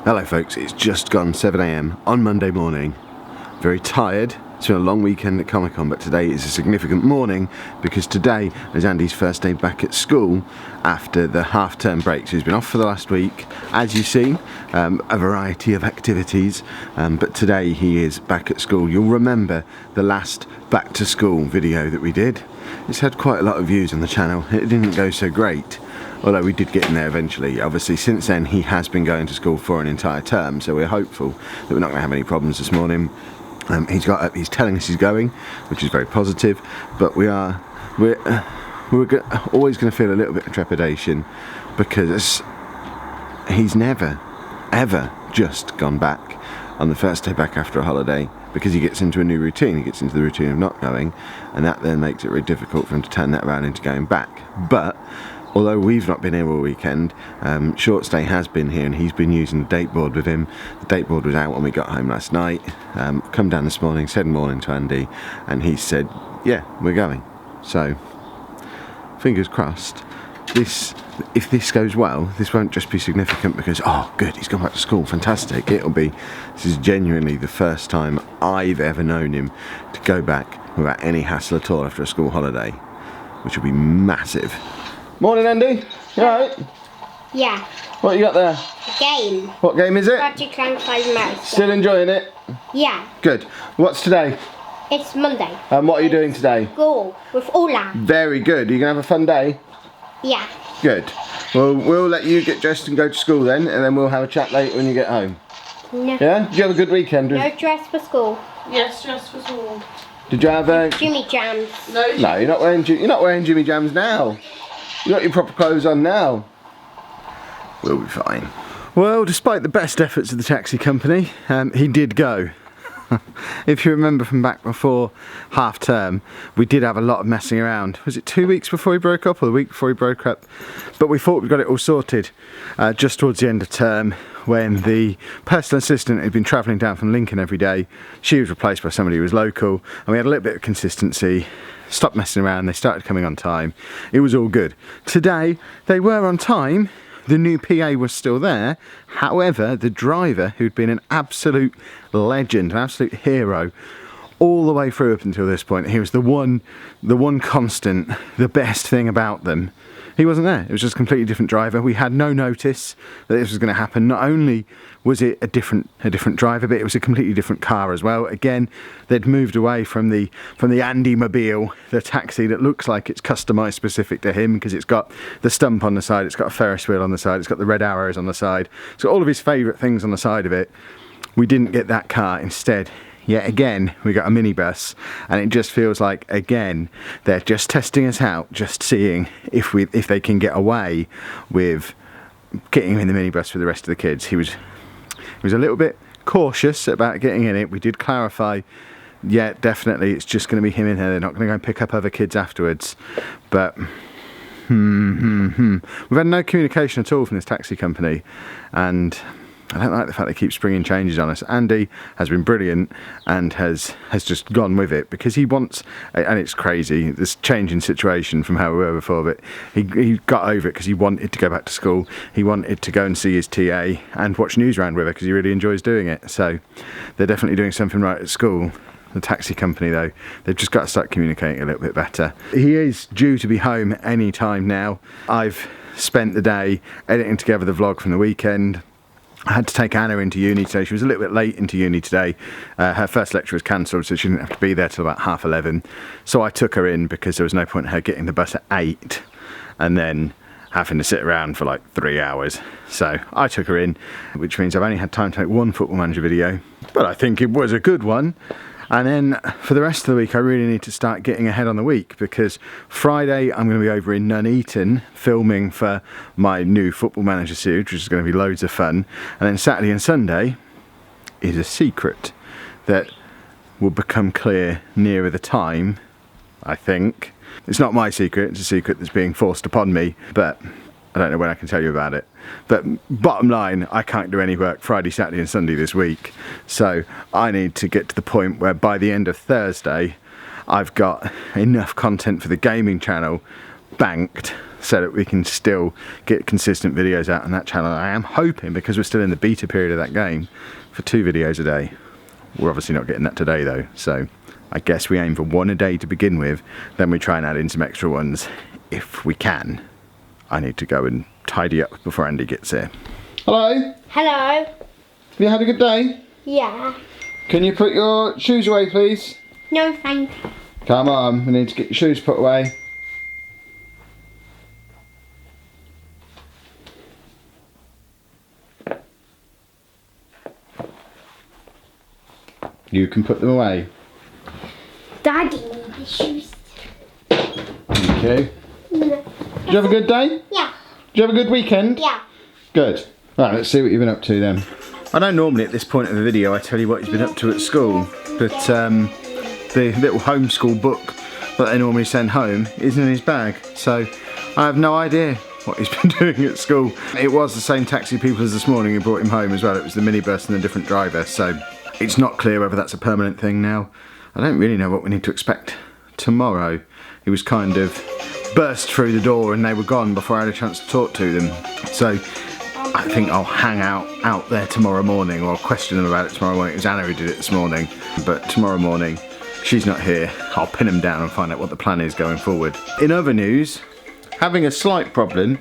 Hello folks, it's just gone 7 AM on Monday morning. Very tired. It's been a long weekend at Comic-Con, but today is a significant morning because today is Andy's first day back at school after the half-term break. So he's been off for the last week, as you've seen, a variety of activities, but today he is back at school. You'll remember the last back to school video that we did. It's had quite a lot of views on the channel. It didn't go so great, although we did get in there eventually. Obviously since then he has been going to school for an entire term, so we're hopeful that we're not going to have any problems this morning. He's telling us he's going, which is very positive, but we're always going to feel a little bit of trepidation because he's never ever just gone back on the first day back after a holiday, because he gets into a new routine. He gets into the routine of not going, and that then makes it very difficult for him to turn that around into going back. But although we've not been here all weekend, Short Stay has been here and he's been using the date board with him. The date board was out when we got home last night. Come down this morning, said morning to Andy, and he said, yeah, we're going. So, fingers crossed. If this goes well, this won't just be significant because, oh good, he's gone back to school, fantastic. This is genuinely the first time I've ever known him to go back without any hassle at all after a school holiday, which will be massive. Morning, Andy. You alright? Yeah. What you got there? A game. What game is it? Project Alongside Mouse. Still enjoying it? Yeah. Good. What's today? It's Monday. And what are you doing today? School with Ola. Very good. Are you going to have a fun day? Yeah. Good. Well, we'll let you get dressed and go to school then, and then we'll have a chat later when you get home. No. Yeah? Did you have a good weekend? No dress for school. Yes, dress for school. Did you have a... Jimmy Jams. No, you're not wearing Jimmy Jams now. You got your proper clothes on now. We'll be fine. Well, despite the best efforts of the taxi company, he did go. If you remember from back before half term, we did have a lot of messing around. Was it 2 weeks before he broke up or the week before he broke up? But we thought we got it all sorted just towards the end of term, when the personal assistant had been travelling down from Lincoln every day. She was replaced by somebody who was local, and we had a little bit of consistency. Stopped messing around, they started coming on time. It was all good. Today, they were on time. The new PA was still there. However, the driver, who'd been an absolute legend, an absolute hero, all the way through up until this point, he was the one constant, the best thing about them. He wasn't there. It was just a completely different driver. We had no notice that this was going to happen. Not only was it a different driver, but it was a completely different car as well. Again, they'd moved away from the Andy Mobile, the taxi that looks like it's customised specific to him, because it's got the stump on the side, it's got a Ferris wheel on the side, it's got the red arrows on the side. It's got all of his favourite things on the side of it. We didn't get that car. Instead, yet again, we got a minibus, and it just feels like, again, they're just testing us out, just seeing if they can get away with getting him in the minibus for the rest of the kids. He was a little bit cautious about getting in it. We did clarify, yeah, definitely, it's just going to be him in there. They're not going to go and pick up other kids afterwards. But we've had no communication at all from this taxi company, and I don't like the fact they keep springing changes on us. Andy has been brilliant and has just gone with it because he wants, and it's crazy, this change in situation from how we were before, but he got over it because he wanted to go back to school. He wanted to go and see his TA and watch Newsround with her because he really enjoys doing it. So they're definitely doing something right at school. The taxi company, though, they've just got to start communicating a little bit better. He is due to be home any time now. I've spent the day editing together the vlog from the weekend. I had to take Anna into uni today. She was a little bit late into uni today. Her first lecture was cancelled, so she didn't have to be there till about 11:30. So I took her in because there was no point in her getting the bus at 8 and then having to sit around for like 3 hours. So I took her in, which means I've only had time to make one Football Manager video, but I think it was a good one. And then for the rest of the week, I really need to start getting ahead on the week, because Friday I'm going to be over in Nuneaton filming for my new Football Manager series, which is going to be loads of fun. And then Saturday and Sunday is a secret that will become clear nearer the time, I think. It's not my secret, it's a secret that's being forced upon me, but I don't know when I can tell you about it. But bottom line, I can't do any work Friday, Saturday and Sunday this week. So I need to get to the point where by the end of Thursday, I've got enough content for the gaming channel banked so that we can still get consistent videos out on that channel. I am hoping, because we're still in the beta period of that game, for 2 videos a day. We're obviously not getting that today though, so I guess we aim for 1 a day to begin with, then we try and add in some extra ones if we can. I need to go and tidy up before Andy gets here. Hello? Hello. Have you had a good day? Yeah. Can you put your shoes away, please? No, thank you. Come on, we need to get your shoes put away. You can put them away. Daddy needs his shoes. Okay. No. Did you have a good day? Yeah. Did you have a good weekend? Yeah. Good. Right, let's see what you've been up to then. I don't normally at this point of the video I tell you what he's been up to at school, but the little homeschool book that they normally send home is in his bag, so I have no idea what he's been doing at school. It was the same taxi people as this morning who brought him home as well. It was the minibus and a different driver, so it's not clear whether that's a permanent thing now. I don't really know what we need to expect tomorrow. He was kind of burst through the door and they were gone before I had a chance to talk to them. So I think I'll hang out there tomorrow morning, or I'll question them about it tomorrow morning. It was Anna who did it this morning, but tomorrow morning she's not here. I'll pin him down and find out what the plan is going forward. In other news, having a slight problem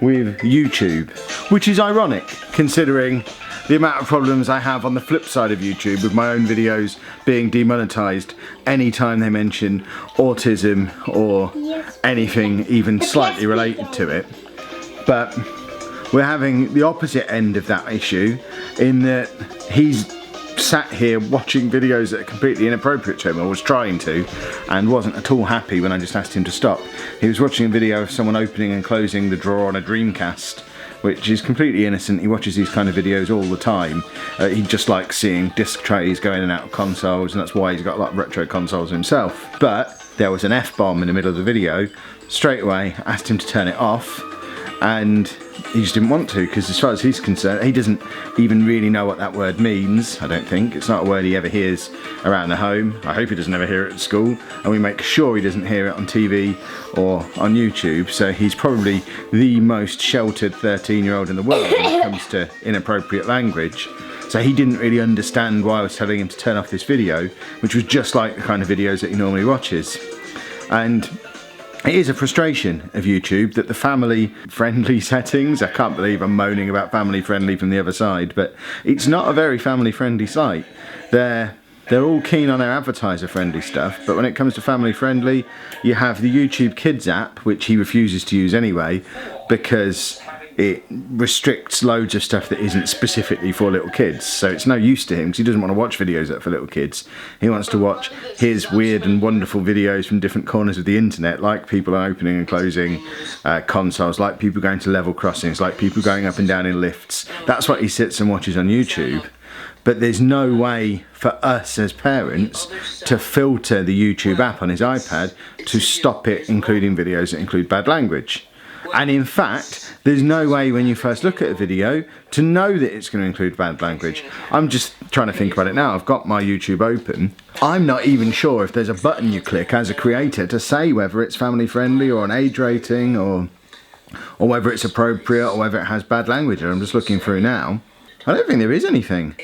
with YouTube, which is ironic considering the amount of problems I have on the flip side of YouTube with my own videos being demonetized anytime they mention autism or anything even slightly related to it. But we're having the opposite end of that issue in that he's sat here watching videos that are completely inappropriate to him, or was trying to, and wasn't at all happy when I just asked him to stop. He was watching a video of someone opening and closing the drawer on a Dreamcast, which is completely innocent. He watches these kind of videos all the time. He just likes seeing disc trays going in and out of consoles, and that's why he's got a lot of retro consoles himself. But there was an F-bomb in the middle of the video. Straight away asked him to turn it off, and he just didn't want to, because as far as he's concerned, he doesn't even really know what that word means, I don't think. It's not a word he ever hears around the home. I hope he doesn't ever hear it at school, and we make sure he doesn't hear it on TV or on YouTube. So he's probably the most sheltered 13-year-old in the world when it comes to inappropriate language. So he didn't really understand why I was telling him to turn off this video, which was just like the kind of videos that he normally watches. And it is a frustration of YouTube that the family-friendly settings, I can't believe I'm moaning about family-friendly from the other side, but it's not a very family-friendly site. They're all keen on their advertiser-friendly stuff, but when it comes to family-friendly, you have the YouTube Kids app, which he refuses to use anyway, because it restricts loads of stuff that isn't specifically for little kids. So it's no use to him, because he doesn't want to watch videos that are for little kids. He wants to watch his weird and wonderful videos from different corners of the internet, like people opening and closing consoles, like people going to level crossings, like people going up and down in lifts. That's what he sits and watches on YouTube. But there's no way for us as parents to filter the YouTube app on his iPad to stop it including videos that include bad language. And in fact, there's no way when you first look at a video to know that it's going to include bad language. I'm just trying to think about it now. I've got my YouTube open. I'm not even sure if there's a button you click as a creator to say whether it's family friendly or an age rating, or whether it's appropriate, or whether it has bad language. I'm just looking through now. I don't think there is anything.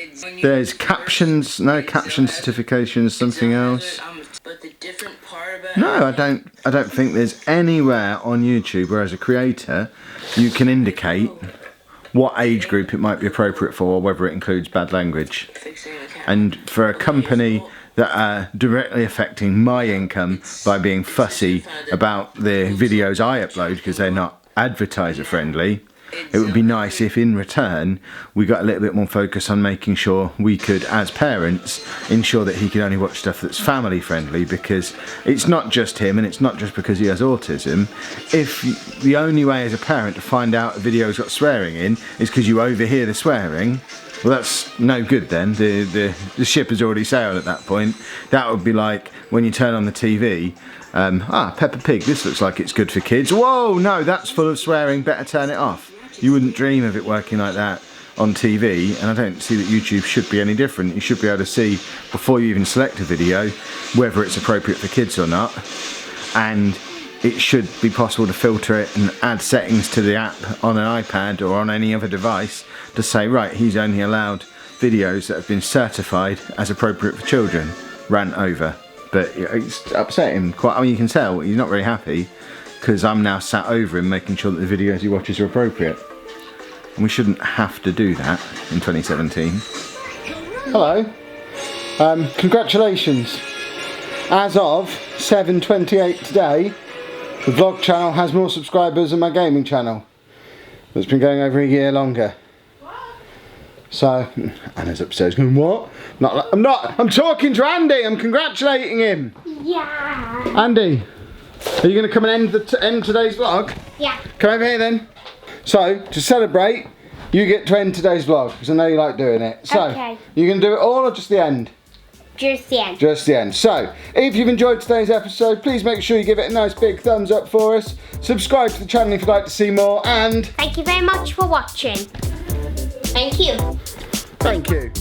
There's captions, no caption certifications, something else. No, I don't think there's anywhere on YouTube where as a creator you can indicate what age group it might be appropriate for, or whether it includes bad language. And for a company that are directly affecting my income by being fussy about the videos I upload because they're not advertiser friendly, it would be nice if in return we got a little bit more focus on making sure we could, as parents, ensure that he could only watch stuff that's family friendly, because it's not just him and it's not just because he has autism. If the only way as a parent to find out a video's got swearing in is because you overhear the swearing, well, that's no good then. The ship has already sailed at that point. That would be like when you turn on the TV, Peppa Pig, this looks like it's good for kids. Whoa, no, that's full of swearing, better turn it off. You wouldn't dream of it working like that on TV, and I don't see that YouTube should be any different. You should be able to see, before you even select a video, whether it's appropriate for kids or not. And it should be possible to filter it and add settings to the app on an iPad or on any other device to say, right, he's only allowed videos that have been certified as appropriate for children, ran over. But it's upsetting quite. I mean, you can tell he's not very happy because I'm now sat over him making sure that the videos he watches are appropriate. And we shouldn't have to do that in 2017. Hello. Congratulations. As of 7:28 today, the vlog channel has more subscribers than my gaming channel. It's been going over a year longer. So, Anna's upstairs going, what? I'm talking to Andy, I'm congratulating him. Yeah. Andy, are you going to come and end today's vlog? Yeah. Come over here then. So, to celebrate, you get to end today's vlog, because I know you like doing it. So, okay. You can do it all or just the end? Just the end. Just the end. So, if you've enjoyed today's episode, please make sure you give it a nice big thumbs up for us. Subscribe to the channel if you'd like to see more, and... Thank you very much for watching. Thank you. Thank you.